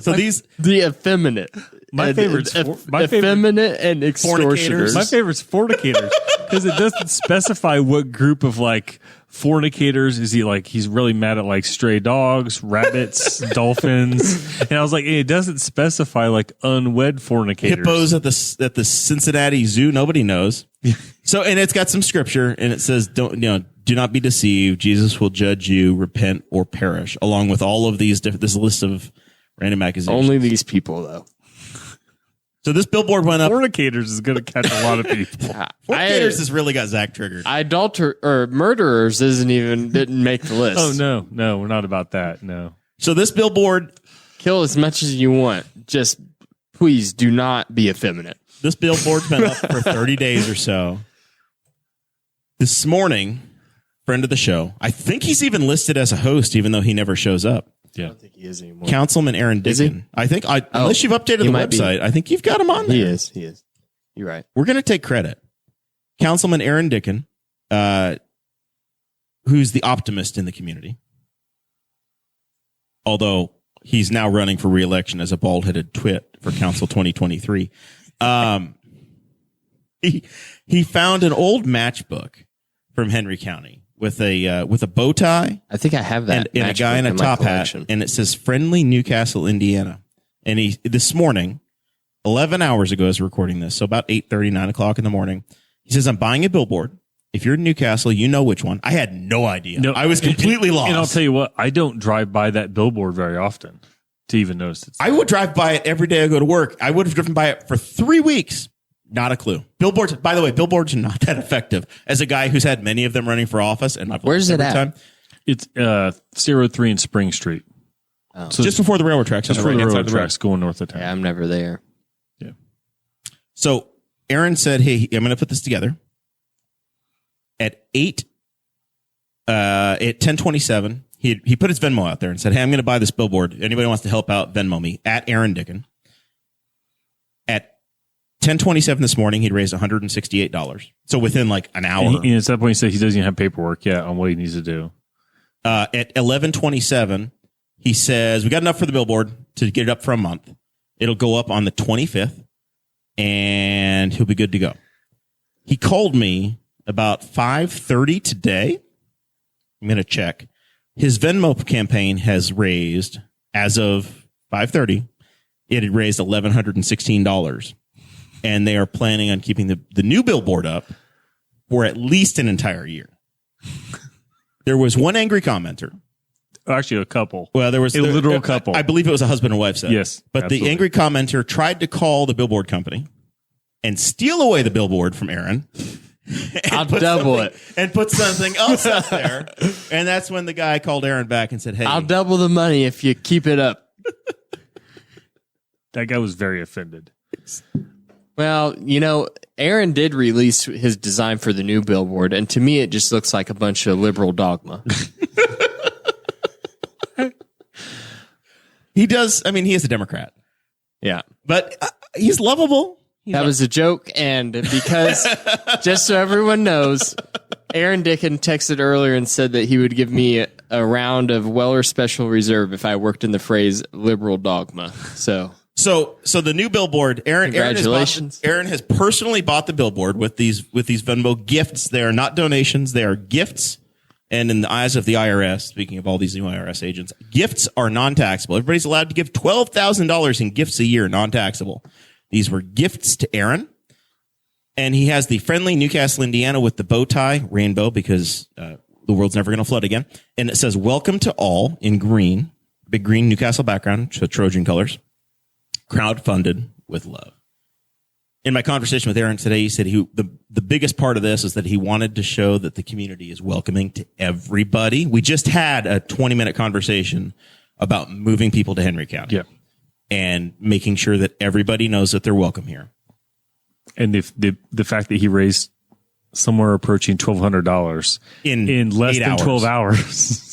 So the effeminate. My favorite's effeminate and extortioners. My favorite's fornicators because it doesn't specify what group of like fornicators is he like. He's really mad at like stray dogs, rabbits, dolphins, and I was like, it doesn't specify like unwed fornicators. Hippos at the Cincinnati Zoo. Nobody knows. So, and it's got some scripture, and it says, do not be deceived. Jesus will judge you, repent or perish, along with all of these this list of random accusations. Only these people, though. So this billboard went up. Fornicators is going to catch a lot of people. Fornicators has really got Zach triggered. Murderers didn't make the list. Oh, no, we're not about that. No. So this billboard. Kill as much as you want. Just please do not be effeminate. This billboard's been up for 30 days or so. This morning, friend of the show, I think he's even listed as a host, even though he never shows up. Yeah. I don't think he is anymore. Councilman Aaron Dicken. I think, unless you've updated the website, I think you've got him on there. He is. You're right. We're going to take credit. Councilman Aaron Dicken, who's the optimist in the community, although he's now running for re-election as a bald-headed twit for Council 2023. He found an old matchbook from Henry County with a bow tie. I think I have that. And a guy in a top hat, and it says "Friendly Newcastle, Indiana." And he this morning, 11 hours ago, as we're recording this, so about 8:30, 9 o'clock in the morning, he says, "I'm buying a billboard. If you're in Newcastle, you know which one." I had no idea. No, I was completely lost. And I'll tell you what, I don't drive by that billboard very often to even notice it. I would drive by it every day I go to work. I would have driven by it for 3 weeks. Not a clue. Billboards, by the way, billboards are not that effective. As a guy who's had many of them running for office, and I've where's it at? Time, it's 03 in Spring Street. Oh. So just before the railroad tracks. Just before the railroad tracks going north of town. Yeah, I'm never there. Yeah. So Aaron said, "Hey, I'm going to put this together." At 10:27, he put his Venmo out there and said, "Hey, I'm going to buy this billboard. Anybody wants to help out, Venmo me at Aaron Dicken." At 10:27 this morning, he'd raised $168. So within like an hour. And at that point, he said he doesn't even have paperwork yet on what he needs to do. At 11:27, he says, "We got enough for the billboard to get it up for a month. It'll go up on the 25th, and he'll be good to go." He called me about 5:30 today. I'm going to check. His Venmo campaign has raised, as of 5:30, it had raised $1,116. And they are planning on keeping the new billboard up for at least an entire year. There was one angry commenter. Actually, a couple. Well, there was a literal couple. I believe it was a husband and wife set. Yes. But absolutely. The angry commenter tried to call the billboard company and steal away the billboard from Aaron. I'll double it. And put something else up there. And that's when the guy called Aaron back and said, "Hey, I'll double the money if you keep it up." That guy was very offended. Well, Aaron did release his design for the new billboard, and to me, it just looks like a bunch of liberal dogma. He does. I mean, he is a Democrat. Yeah. But he's lovable. That was a joke, and because, just so everyone knows, Aaron Dicken texted earlier and said that he would give me a round of Weller Special Reserve if I worked in the phrase liberal dogma. So the new billboard, Aaron has personally bought the billboard with these Venmo gifts. They are not donations; they are gifts. And in the eyes of the IRS, speaking of all these new IRS agents, gifts are non-taxable. Everybody's allowed to give $12,000 in gifts a year, non-taxable. These were gifts to Aaron, and he has the friendly Newcastle, Indiana, with the bow tie rainbow because the world's never going to flood again. And it says "Welcome to all" in green, big green Newcastle background, so Trojan colors. Crowdfunded with love. In my conversation with Aaron today, he said the biggest part of this is that he wanted to show that the community is welcoming to everybody. We just had a 20-minute conversation about moving people to Henry County and making sure that everybody knows that they're welcome here. And the fact that he raised somewhere approaching $1,200 in less than 12 hours.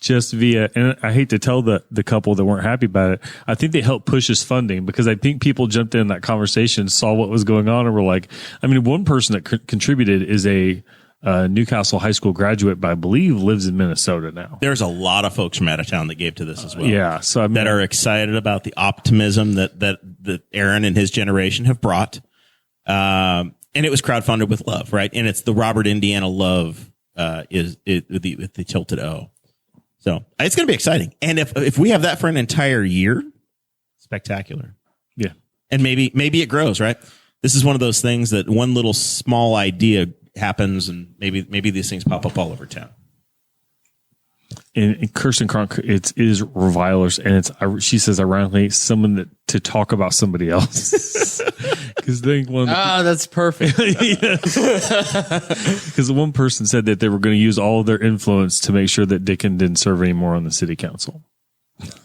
Just via, and I hate to tell the couple that weren't happy about it, I think they helped push his funding because I think people jumped in that conversation, saw what was going on, and were like, I mean, one person that contributed is a Newcastle High School graduate, but I believe lives in Minnesota now. There's a lot of folks from out of town that gave to this as well. Yeah. So that are excited about the optimism that Aaron and his generation have brought. And it was crowdfunded with love, right? And it's the Robert Indiana love, with the tilted O. So it's going to be exciting. And if we have that for an entire year, spectacular. Yeah. And maybe it grows, right? This is one of those things that one little small idea happens, and maybe these things pop up all over town. In Kirsten Cronk, it is revilers, and she says, ironically, someone to talk about somebody else. Because that's perfect. Because one person said that they were going to use all of their influence to make sure that Dicken didn't serve anymore on the city council.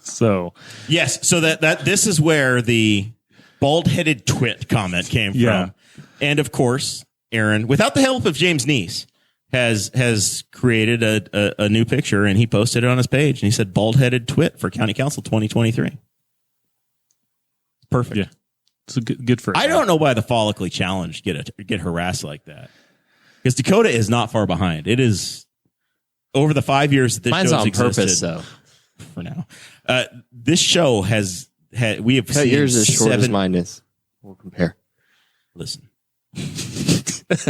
So yes, so that this is where the bald-headed twit comment came from, and of course, Aaron, without the help of James Neese, has created a new picture, and he posted it on his page, and he said bald-headed twit for County Council 2023. Perfect. Yeah. It's good for I don't know why the follically challenged get harassed like that. Because Dakota is not far behind. It is over the 5 years that this Mine's show's on existed, purpose, though. For now. This show we have seen yours as short as mine is. We'll compare. Listen.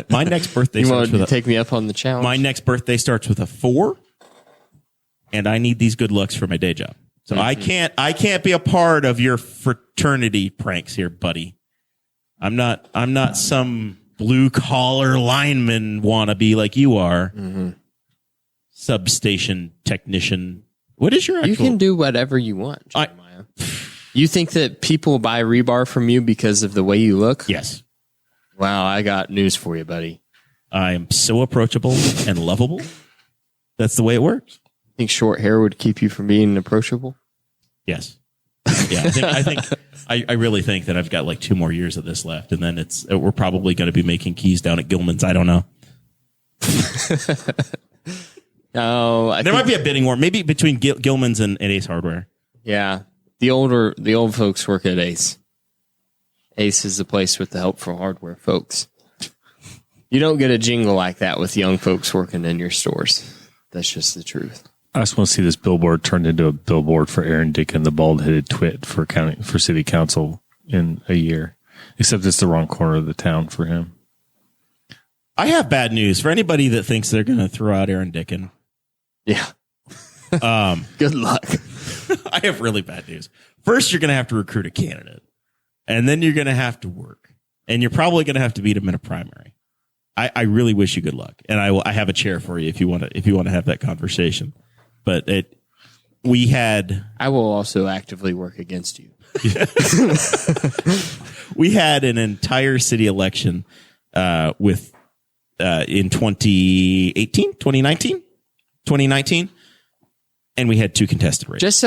My next birthday you starts want with to take me up on the challenge? My next birthday starts with a 4, and I need these good looks for my day job. So I can't be a part of your fraternity pranks here, buddy. I'm not some blue collar lineman wannabe like you are. Mm-hmm. Substation technician. What is your actual? You can do whatever you want, Jeremiah. You think that people buy rebar from you because of the way you look? Yes. Wow, I got news for you, buddy. I am so approachable and lovable. That's the way it works. Think short hair would keep you from being approachable? Yes. Yeah, I really think that I've got like 2 more years of this left, and then we're probably going to be making keys down at Gilman's. I don't know. No, there might be a bidding war, maybe between Gilman's and Ace Hardware. Yeah, the old folks work at Ace. Ace is the place with the helpful hardware folks. You don't get a jingle like that with young folks working in your stores. That's just the truth. I just want to see this billboard turned into a billboard for Aaron Dicken, the bald-headed twit for city council in a year. Except it's the wrong corner of the town for him. I have bad news for anybody that thinks they're going to throw out Aaron Dicken. Yeah. Good luck. I have really bad news. First, you're going to have to recruit a candidate, and then you're going to have to work, and you're probably going to have to beat him in a primary. I really wish you good luck, and I have a chair for you if you want to have that conversation. But I will also actively work against you. We had an entire city election in 2019, and we had 2 contested races.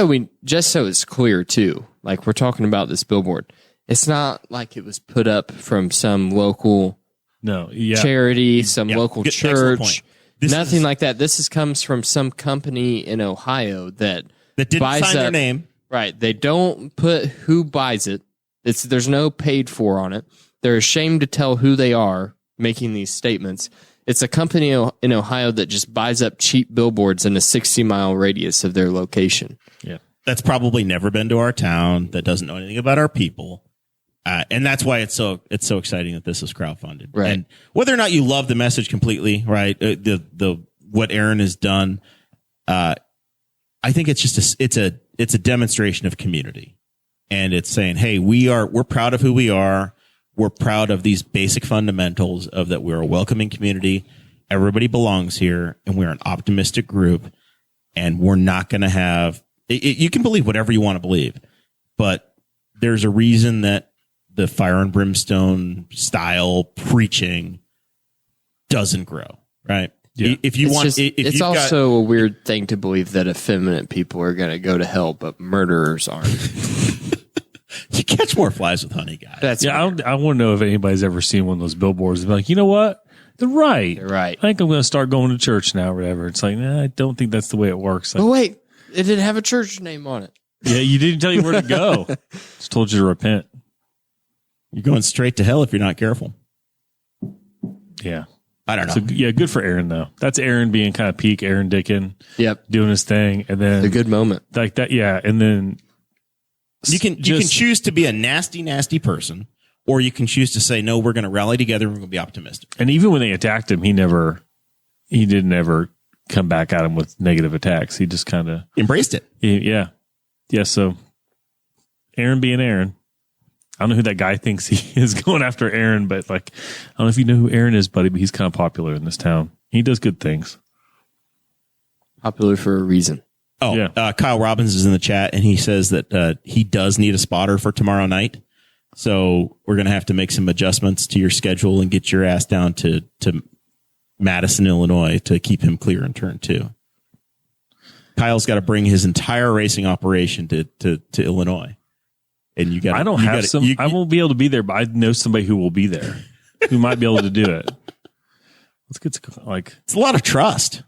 Just so it's clear too, like we're talking about this billboard. It's not like it was put up from some local charity, some local church. Nothing like that. This comes from some company in Ohio that didn't sign their name. Right. They don't put who buys it. There's no paid for on it. They're ashamed to tell who they are making these statements. It's a company in Ohio that just buys up cheap billboards in a 60-mile radius of their location. Yeah. That's probably never been to our town, that doesn't know anything about our people. And that's why it's so exciting that this is crowdfunded. Right. And whether or not you love the message completely, right? The what Aaron has done, I think it's just it's a demonstration of community, and it's saying, hey, we're proud of who we are. We're proud of these basic fundamentals of that. We're a welcoming community. Everybody belongs here, and we're an optimistic group. And we're not going to have. You can believe whatever you want to believe, but there's a reason that the fire and brimstone style preaching doesn't grow, right? Yeah. It's also a weird thing to believe that effeminate people are going to go to hell, but murderers aren't. You catch more flies with honey, guys. I want to know if anybody's ever seen one of those billboards and be like, you know what? They're right. They're right. I think I'm going to start going to church now or whatever. It's like, I don't think that's the way it works. Like, but wait, it didn't have a church name on it. Yeah, you didn't tell you where to go. Just told you to repent. You're going straight to hell if you're not careful. Yeah. I don't know. So yeah, good for Aaron though. That's Aaron being kind of peak Aaron Dicken. Yep. Doing his thing, and then A good moment. like that. Yeah, and then You can choose to be a nasty person, or you can choose to say, no, we're going to rally together and we're going to be optimistic. And even when they attacked him, he didn't ever come back at him with negative attacks. He just kind of Embraced it. yeah. So Aaron being Aaron. I don't know who that guy thinks he is going after Aaron, but like, I don't know if you know who Aaron is, buddy, but he's kind of popular in this town. He does good things. Popular for a reason. Oh, Yeah. Kyle Robbins is in the chat, and he says that he does need a spotter for tomorrow night. So we're going to have to make some adjustments to your schedule and get your ass down to Madison, Illinois to keep him clear in turn 2. Kyle's got to bring his entire racing operation to Illinois. And you got I don't have some. I won't be able to be there, but I know somebody who will be there who might be able to do it. Let's get to, like, it's a lot of trust.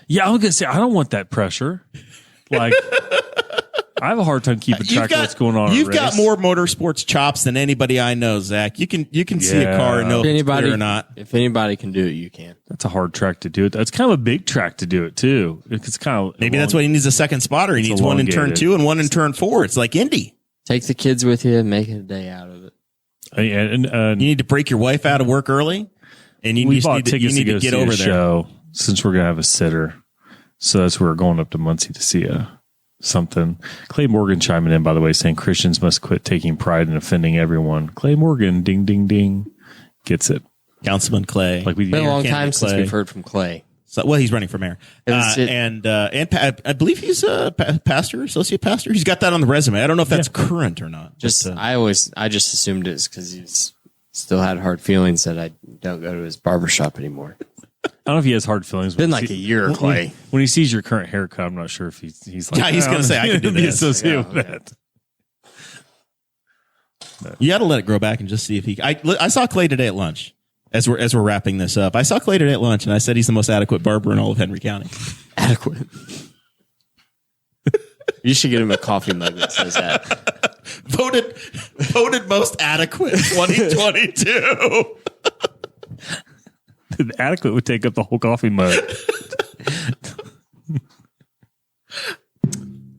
yeah, I was going to say, I don't want that pressure. Like, I have a hard time keeping track of what's going on. You've got more motorsports chops than anybody I know, Zach. You can see a car and know if it's clear or not. If anybody can do it, you can. That's a hard track to do it. That's kind of a big track to do it too. It's kind of Maybe that's why he needs a second spotter. He needs one in turn 2 and one in turn 4. It's like Indy. Take the kids with you and make it a day out of it. You need to break your wife out of work early, and we bought you tickets need to go get see over a there. show since we're gonna have a sitter. So that's where we're going up to Muncie to see something. Clay Morgan chiming in, by the way, saying Christians must quit taking pride in offending everyone. Clay Morgan, ding ding ding, gets it. Councilman Clay. Like we It's been a long time since Clay. we've heard from Clay. So, well, he's running for mayor, and I believe he's a pastor, associate pastor. He's got that on the resume. I don't know if that's current or not. Just but, I just assumed it's because he's still had hard feelings that I don't go to his barbershop anymore. I don't know if he has hard feelings. It's been like a year, Clay. When he sees your current haircut, I'm not sure if he's like, yeah, he's going to say, I can do be this. associated with that. You got to let it grow back and just see if he. I saw Clay today at lunch. As we're wrapping this up, I saw Clay today at lunch, and I said he's the most adequate barber in all of Henry County. Adequate. You should get him a coffee mug that says that. Voted most adequate 2022. Adequate would take up the whole coffee mug.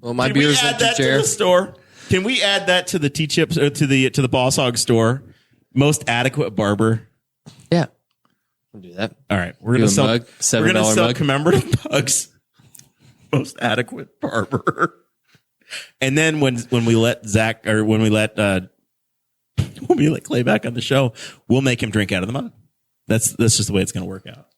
Well, my Can we beer's add empty, that to chair. the store? Can we add that to the T-Chips or to the Boss Hog store? Most adequate barber. Yeah, we'll do that. All right, we're Do gonna a sell. mug, We're gonna $7 sell mug. commemorative mugs. Most adequate barber. And then when we let Zach or when we let Clay back on the show, we'll make him drink out of the mug. That's just the way it's gonna work out.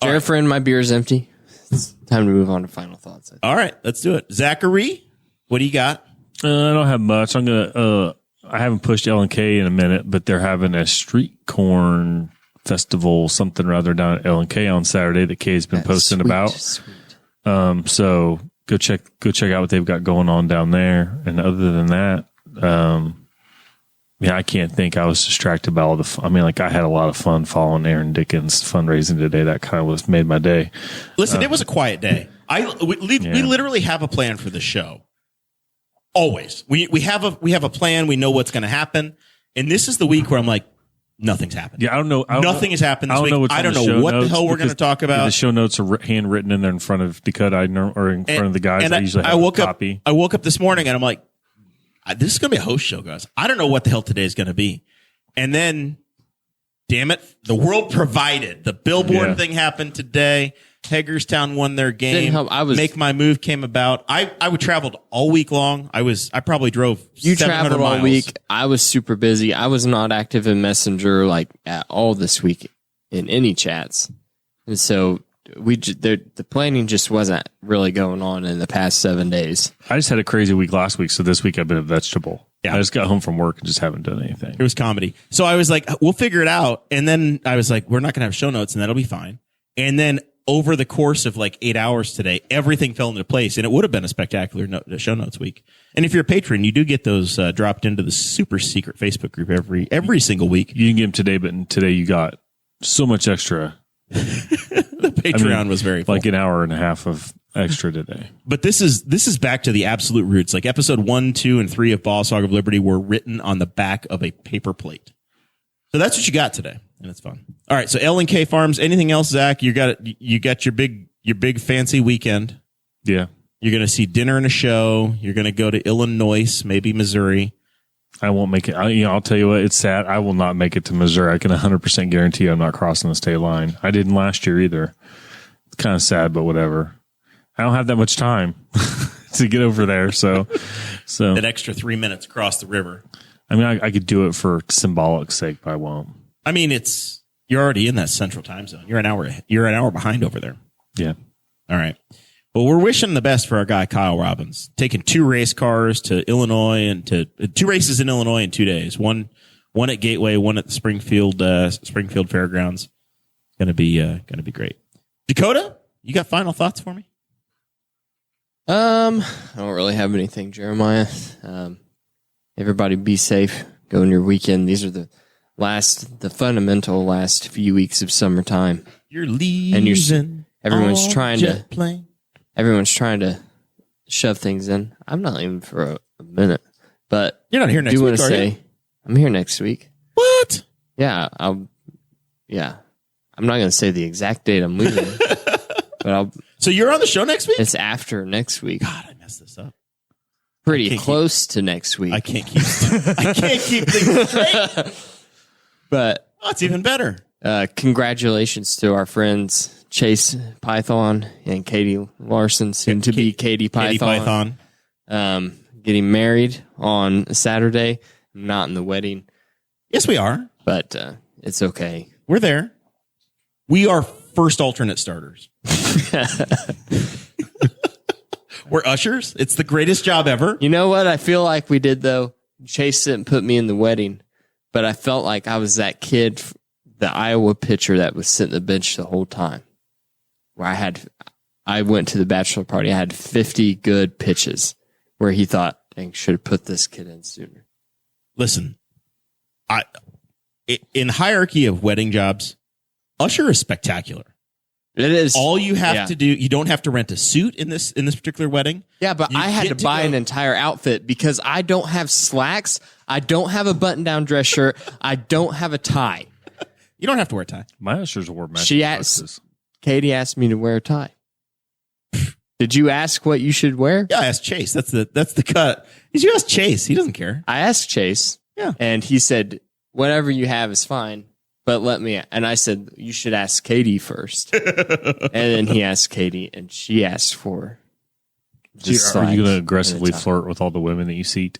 Chair friend, my beer's empty. It's time to move on to final thoughts. All right, let's do it. Zachary, what do you got? I don't have much. I'm gonna. I haven't pushed L&K in a minute, but they're having a street corn festival, something rather, down at L&K on Saturday that Kay's been posting about. Sweet. So go check out what they've got going on down there. And other than that, I can't think. I was distracted by all the. I had a lot of fun following Aaron Dicken's fundraising today. That kind of made my day. Listen, it was a quiet day. We literally have a plan for the show. Always. We have a plan. We know what's going to happen. And this is the week where I'm like, nothing's happened. Yeah, I don't know. Nothing has happened this I don't week. know. I don't know what the hell we're going to talk about. The show notes are handwritten in there in front of Dakota or in front of the guys. And I usually have a copy. I woke up this morning and I'm like, this is going to be a host show, guys. I don't know what the hell today is going to be. And then, damn it, the world provided. The Billboard thing happened today. Hagerstown won their game. Didn't help. Make My Move came about. I traveled all week long. I probably drove. You 700 traveled all miles. week. I was super busy. I was not active in Messenger at all this week in any chats, and so the planning just wasn't really going on in the past 7 days. I just had a crazy week last week, so this week I've been a vegetable. Yeah. I just got home from work and just haven't done anything. It was comedy. So I was like, we'll figure it out. And then I was like, we're not going to have show notes and that'll be fine. And then over the course of like 8 hours today, everything fell into place, and it would have been a spectacular show notes week. And if you're a patron, you do get those dropped into the super secret Facebook group every single week. You didn't get them today, but today you got so much extra. The Patreon was very full. like an hour and a half of extra today. But this is back to the absolute roots. Like episode 1, 2, and 3 of Boss Hog of Liberty were written on the back of a paper plate. So that's what you got today. and it's fun. All right, so L&K Farms. Anything else, Zach? You got it. You got your big fancy weekend. Yeah. You're going to see dinner and a show. You're going to go to Illinois, maybe Missouri. I won't make it. I'll tell you what, it's sad. I will not make it to Missouri. I can 100% guarantee I'm not crossing the state line. I didn't last year either. It's kind of sad, but whatever. I don't have that much time to get over there. So that extra 3 minutes across the river. I mean, I could do it for symbolic sake, but I won't. I mean, you're already in that central time zone. You're an hour behind over there. Yeah. All right. Well, we're wishing the best for our guy, Kyle Robbins, taking 2 race cars to Illinois and to 2 races in Illinois in 2 days. One at Gateway, one at the Springfield Fairgrounds. Going to be great. Dakota, you got final thoughts for me? I don't really have anything, Jeremiah. Everybody be safe. Go in your weekend. These are the fundamental last few weeks of summertime. You're leaving. Everyone's trying to shove things in. I'm not leaving for a minute, but you're not here next week, are you? I'm here next week. What? Yeah, I'm not going to say the exact date I'm leaving, but So you're on the show next week? It's after next week. God, I messed this up. Pretty close to next week. I can't keep things straight. But it's even better. Congratulations to our friends Chase Python and Katie Larson, soon to be Katie Python. Getting married on Saturday. Not in the wedding. Yes, we are. But it's okay. We're there. We are first alternate starters. We're ushers. It's the greatest job ever. You know what I feel like we did, though? Chase didn't put me in the wedding, but I felt like I was that kid, the Iowa pitcher that was sitting on the bench the whole time. Where I went to the bachelor party. I had 50 good pitches where he thought, dang, should have put this kid in sooner. Listen, in hierarchy of wedding jobs, usher is spectacular. It is. All you have to do, you don't have to rent a suit in this particular wedding. Yeah, but I had to buy an entire outfit because I don't have slacks. I don't have a button-down dress shirt. I don't have a tie. You don't have to wear a tie. My ushers wore matching Katie asked me to wear a tie. Did you ask what you should wear? Yeah, I asked Chase. That's the cut. You asked Chase. He doesn't care. I asked Chase. Yeah. And he said, whatever you have is fine. But and I said, you should ask Katie first. And then he asked Katie, and she asked for. Are you going to aggressively flirt with all the women that you seat?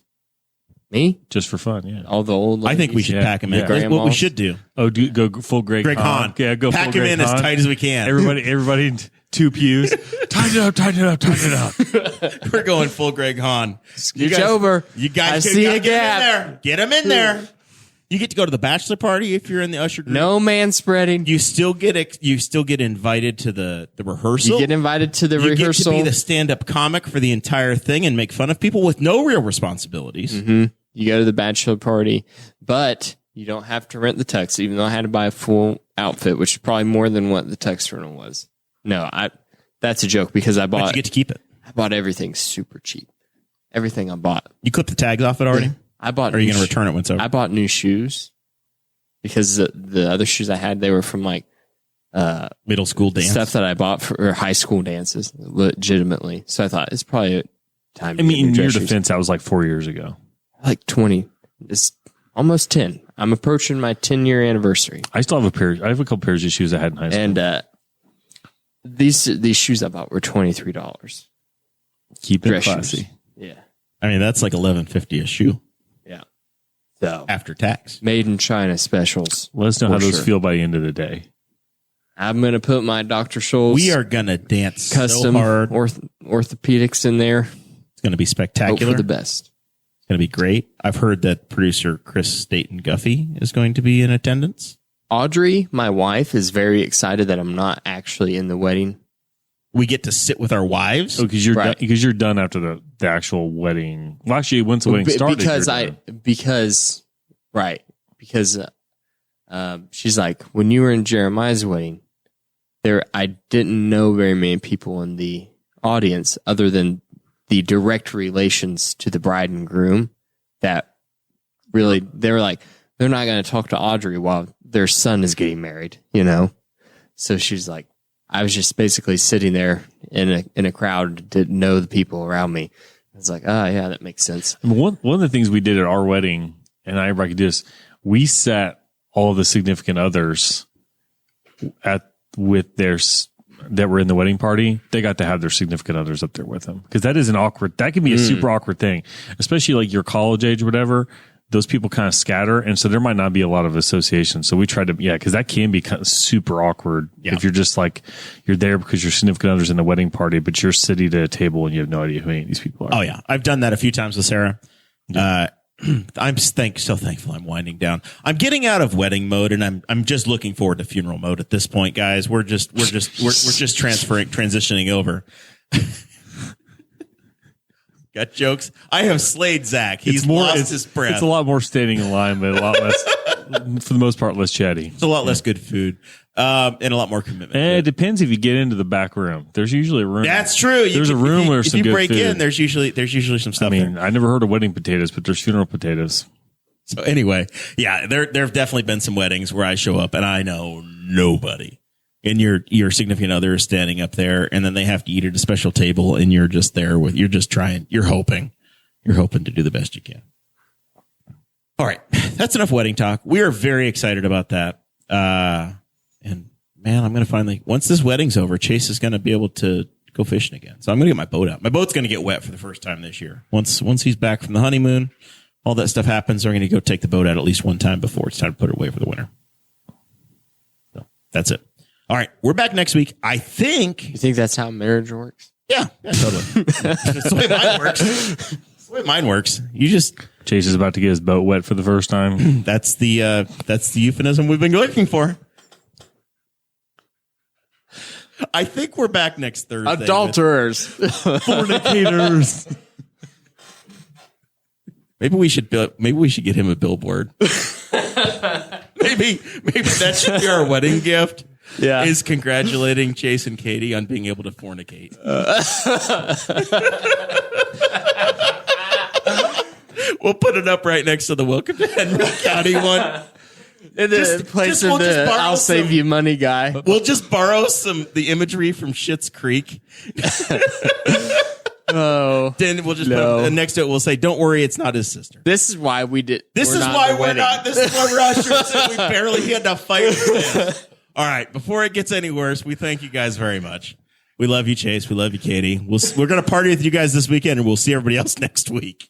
Me? Just for fun, yeah. All the old ladies? I think we should pack him in. Yeah. That's what we should do. Oh, go full Greg Hahn. Yeah, go pack full him Greg in Hahn. As tight as we can. Everybody in 2 pews. Tighten it up. We're going full Greg Hahn. Scooch over. You guys I see a gap. Get him in there. You get to go to the bachelor party if you're in the usher group. No man spreading. You still get invited to the rehearsal. You get invited to the rehearsal. You get to be the stand-up comic for the entire thing and make fun of people with no real responsibilities. Mm-hmm. You go to the bachelor party, but you don't have to rent the tux, even though I had to buy a full outfit, which is probably more than what the tux rental was. No, that's a joke because I bought. But you get to keep it. I bought everything super cheap. Everything I bought. You clipped the tags off it already? Yeah. I bought. Or are you going to return it once over? I bought new shoes because the other shoes I had, they were from like middle school dance stuff that I bought for high school dances, legitimately. So I thought it's probably time. I mean, in your defense, that was like 4 years ago. Like 20. It's almost 10. I'm approaching my 10-year anniversary. I still have I have a couple pairs of shoes I had in high school. And these shoes I bought were $23. Keep it classy. Shoes. Yeah. I mean, that's like $11.50 a shoe. Yeah. So after tax. Made in China specials. Let us know how those feel by the end of the day. I'm going to put my Dr. Scholl's. We are going to dance custom so hard. Orthopedics in there. It's going to be spectacular. Hope for the best. It's going to be great. I've heard that producer Chris Staten Guffey is going to be in attendance. Audrey, my wife, is very excited that I'm not actually in the wedding. We get to sit with our wives. Oh, because you're done after the actual wedding. Well, actually, once the wedding started, because she's like, when you were in Jeremiah's wedding, I didn't know very many people in the audience other than the direct relations to the bride and groom. That really, they were like, they're not going to talk to Audrey while their son is getting married, you know? So she's like, I was just basically sitting there in a crowd, didn't know the people around me. I was like, oh, yeah, that makes sense. One of the things we did at our wedding, and everybody could do this, we sat all the significant others with theirs that were in the wedding party. They got to have their significant others up there with them, because that is that can be a super awkward thing, especially like your college age or whatever. Those people kind of scatter, and so there might not be a lot of association. So we tried to, because that can be kind of super awkward if you're just like, you're there because your significant other's in a wedding party, but you're sitting at a table and you have no idea who any of these people are. Oh yeah, I've done that a few times with Sarah. I'm so thankful I'm winding down. I'm getting out of wedding mode, and I'm just looking forward to funeral mode at this point, guys. We're just transitioning over. Got jokes? I have slayed Zach. He's lost his breath. It's a lot more standing in line, but a lot less, for the most part, less chatty. It's a lot less good food, and a lot more commitment. And it depends if you get into the back room. There's usually a room. That's true. There's a room where some good food. If you break in, there's usually some stuff. I mean, there. I never heard of wedding potatoes, but there's funeral potatoes. So anyway, yeah, there have definitely been some weddings where I show up and I know nobody. And your significant other is standing up there, and then they have to eat at a special hoping to do the best you can. All right. That's enough wedding talk. We are very excited about that. And man, I'm going to finally, once this wedding's over, Chase is going to be able to go fishing again. So I'm going to get my boat out. My boat's going to get wet for the first time this year. Once he's back from the honeymoon, all that stuff happens. We're going to go take the boat out at least one time before it's time to put it away for the winter. So that's it. All right, we're back next week. I think. You think that's how marriage works? Yeah, totally. That's the way mine works. That's the way mine works. You just. Chase is about to get his boat wet for the first time. That's the euphemism we've been looking for. I think we're back next Thursday. Adulterers, fornicators. Maybe we should get him a billboard. maybe that should be our wedding gift. Yeah. Is congratulating Chase and Katie on being able to fornicate. We'll put it up right next to the Welcome to Henry County one. In the place of the I'll save you money guy. We'll just borrow the imagery from Schitt's Creek. Oh. Then we'll just put next to it, we'll say, don't worry, it's not his sister. This is why we did. This is why we're ushers. We barely had to fight for this. All right. Before it gets any worse, we thank you guys very much. We love you, Chase. We love you, Katie. We're going to party with you guys this weekend, and we'll see everybody else next week.